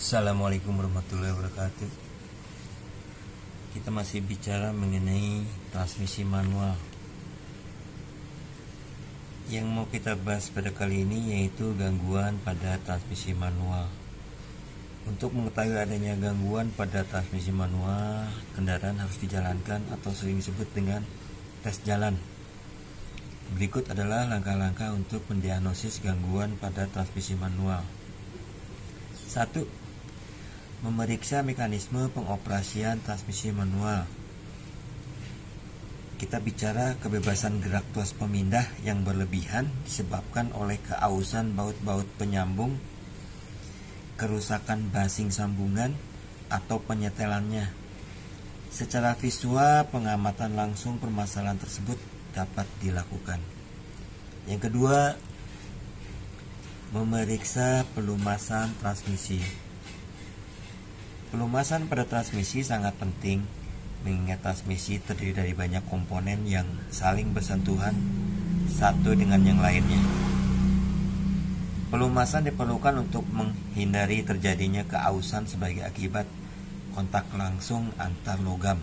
Assalamualaikum warahmatullahi wabarakatuh. Kita masih bicara mengenai transmisi manual. Yang mau kita bahas pada kali ini yaitu gangguan pada transmisi manual. Untuk mengetahui adanya gangguan pada transmisi manual, kendaraan harus dijalankan atau sering disebut dengan tes jalan. Berikut adalah langkah-langkah untuk mendiagnosis gangguan pada transmisi manual. 1. Memeriksa mekanisme pengoperasian transmisi manual. Kita bicara kebebasan gerak tuas pemindah yang berlebihan disebabkan oleh keausan baut-baut penyambung, kerusakan basing sambungan, atau penyetelannya. Secara visual, pengamatan langsung permasalahan tersebut dapat dilakukan. Yang kedua, memeriksa pelumasan transmisi. Pelumasan pada transmisi sangat penting, mengingat transmisi terdiri dari banyak komponen yang saling bersentuhan satu dengan yang lainnya. Pelumasan diperlukan untuk menghindari terjadinya keausan sebagai akibat kontak langsung antar logam.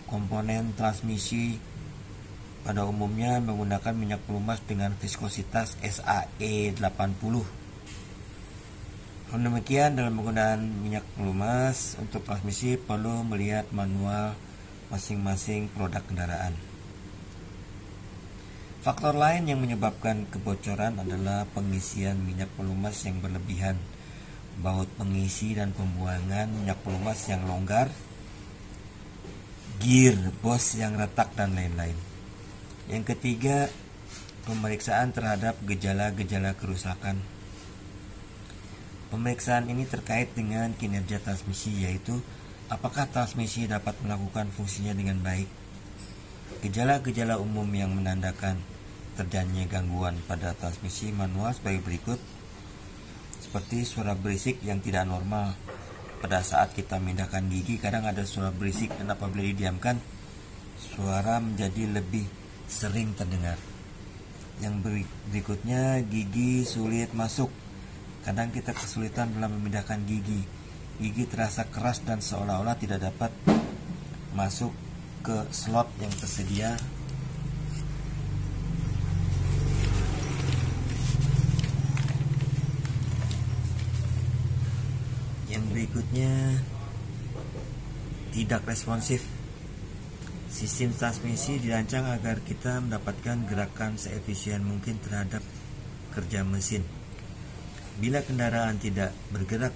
Komponen transmisi pada umumnya menggunakan minyak pelumas dengan viskositas SAE 80. Demikian, dalam penggunaan minyak pelumas untuk transmisi perlu melihat manual masing-masing produk kendaraan. Faktor lain yang menyebabkan kebocoran adalah pengisian minyak pelumas yang berlebihan, baut pengisi dan pembuangan minyak pelumas yang longgar, gearbox yang retak, dan lain-lain. Yang ketiga, pemeriksaan terhadap gejala-gejala kerusakan. Pemeriksaan ini terkait dengan kinerja transmisi, yaitu apakah transmisi dapat melakukan fungsinya dengan baik. Gejala-gejala umum yang menandakan terjadinya gangguan pada transmisi manual sebagai berikut, seperti suara berisik yang tidak normal. Pada saat kita memindahkan gigi, kadang ada suara berisik, dan apabila didiamkan, suara menjadi lebih sering terdengar. Yang berikutnya, gigi sulit masuk. Kadang kita kesulitan dalam memindahkan gigi. Gigi terasa keras dan seolah-olah tidak dapat masuk ke slot yang tersedia. Yang berikutnya, tidak responsif. Sistem transmisi dirancang agar kita mendapatkan gerakan seefisien mungkin terhadap kerja mesin. Bila kendaraan tidak bergerak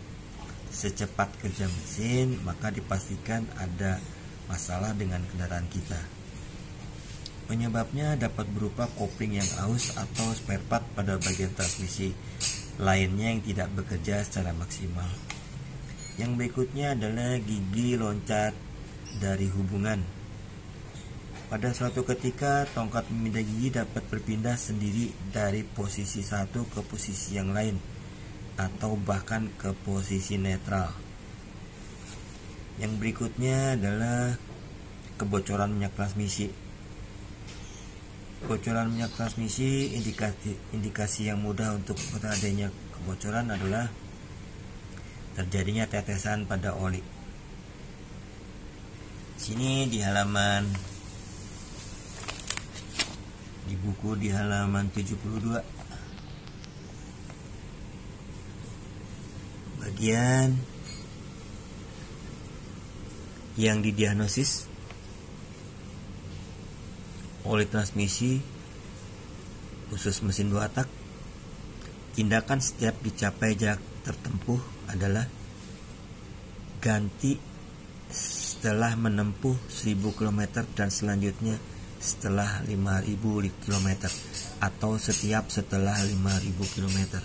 secepat kerja mesin, maka dipastikan ada masalah dengan kendaraan kita. Penyebabnya dapat berupa kopling yang aus atau spare part pada bagian transmisi lainnya yang tidak bekerja secara maksimal. Yang berikutnya adalah gigi loncat dari hubungan. Pada suatu ketika, tongkat pemindah gigi dapat berpindah sendiri dari posisi satu ke posisi yang lain, atau bahkan ke posisi netral. Yang berikutnya adalah kebocoran minyak transmisi. Kebocoran minyak transmisi, indikasi yang mudah untuk adanya kebocoran adalah terjadinya tetesan pada oli. Sini di buku di halaman 72. Bagian yang didiagnosis, oli transmisi khusus mesin 2 tak. Tindakan setiap dicapai jarak tertempuh adalah ganti setelah menempuh 1000 km dan selanjutnya setelah 5000 km atau setiap setelah 5000 km.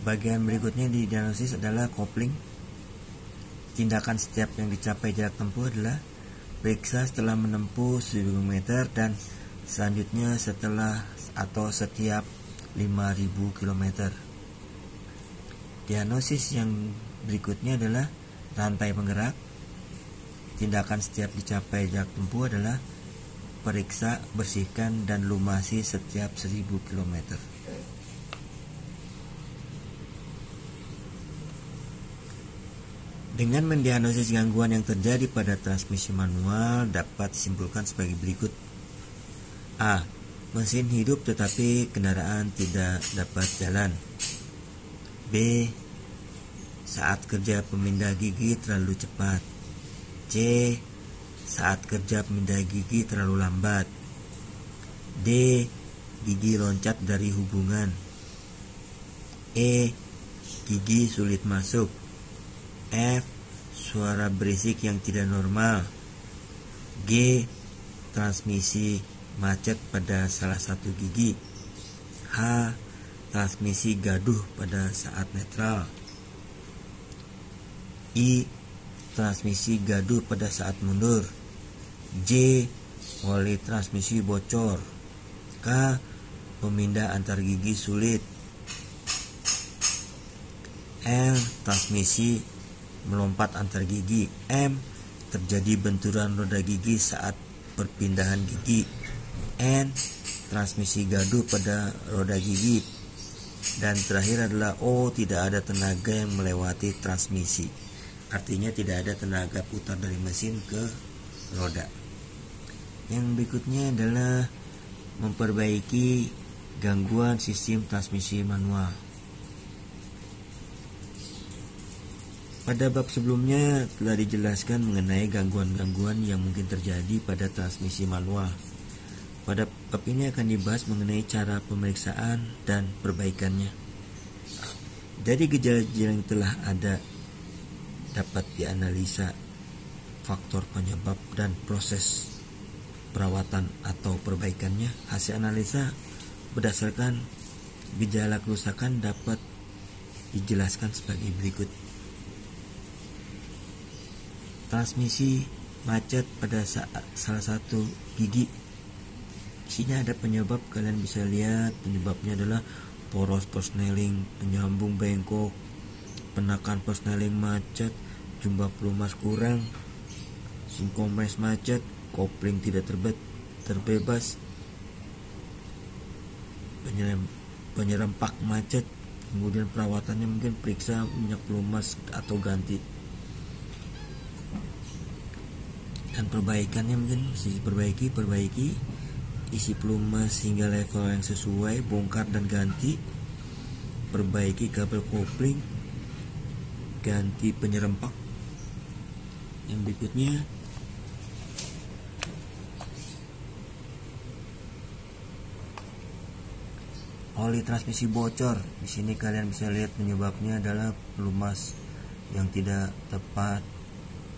Bagian berikutnya di diagnosis adalah kopling. Tindakan setiap yang dicapai jarak tempuh adalah periksa setelah menempuh 1000 km dan selanjutnya setelah atau setiap 5000 km. Diagnosis yang berikutnya adalah rantai penggerak. Tindakan setiap dicapai jarak tempuh adalah periksa, bersihkan, dan lumasi setiap 1000 km. Dengan mendiagnosis gangguan yang terjadi pada transmisi manual dapat disimpulkan sebagai berikut. A. Mesin hidup tetapi kendaraan tidak dapat jalan. B. Saat kerja pemindah gigi terlalu cepat. C. Saat kerja pemindah gigi terlalu lambat. D. Gigi loncat dari hubungan. E. Gigi sulit masuk. F. Suara berisik yang tidak normal. G. Transmisi macet pada salah satu gigi. H. Transmisi gaduh pada saat netral. I. Transmisi gaduh pada saat mundur. J. Oli transmisi bocor. K. Pemindah antar gigi sulit. L. Transmisi melompat antar gigi. M. Terjadi benturan roda gigi saat perpindahan gigi. N. Transmisi gaduh pada roda gigi. Dan terakhir adalah O. Tidak ada tenaga yang melewati transmisi. Artinya tidak ada tenaga putar dari mesin ke roda. Yang berikutnya adalah memperbaiki gangguan sistem transmisi manual. Pada bab sebelumnya telah dijelaskan mengenai gangguan-gangguan yang mungkin terjadi pada transmisi manual. Pada bab ini akan dibahas mengenai cara pemeriksaan dan perbaikannya. Dari gejala-gejala yang telah ada dapat dianalisa faktor penyebab dan proses perawatan atau perbaikannya. Hasil analisa berdasarkan gejala kerusakan dapat dijelaskan sebagai berikut. Transmisi macet pada salah satu gigi. Di sini ada penyebab, kalian bisa lihat penyebabnya adalah poros persneling, penyambung bengkok, penakan persneling macet, jumlah pelumas kurang, sinkomes macet, kopling tidak terbebas, penyerempak macet. Kemudian perawatannya mungkin periksa minyak pelumas atau ganti. Dan perbaikannya mungkin perbaiki isi pelumas hingga level yang sesuai, bongkar dan ganti, perbaiki kabel kopling, ganti penyerempak. Yang berikutnya oli transmisi bocor. Di sini kalian bisa lihat penyebabnya adalah pelumas yang tidak tepat.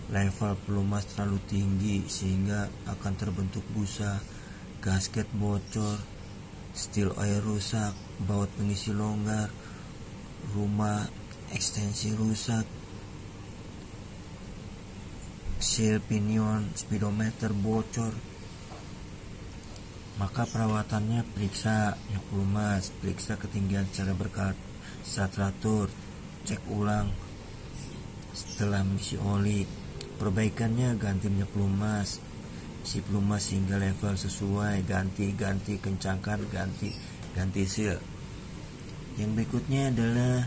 Level pelumas terlalu tinggi sehingga akan terbentuk busa, gasket bocor, steel oil rusak, baut pengisi longgar, rumah ekstensi rusak, seal pinion, speedometer bocor. Maka perawatannya periksa minyak pelumas, periksa ketinggian secara teratur, cek ulang setelah mengisi oli. Perbaikannya ganti minyak pelumas, isi pelumas hingga level sesuai, ganti kencangkan, ganti seal. Yang berikutnya adalah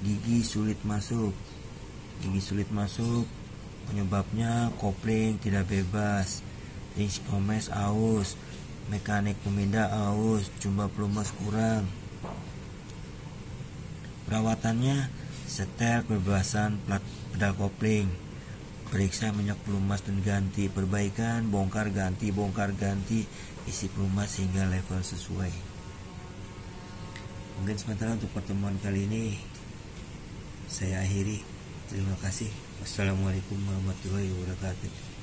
gigi sulit masuk. Gigi sulit masuk penyebabnya kopling tidak bebas, sinkomes aus, mekanik pemindah aus, jumlah pelumas kurang. Perawatannya setel kebebasan pedal kopling, periksa minyak pelumas dan ganti. Perbaikan bongkar ganti, isi pelumas hingga level sesuai. Mungkin sementara untuk pertemuan kali ini saya akhiri. Terima kasih. Wassalamualaikum warahmatullahi wabarakatuh.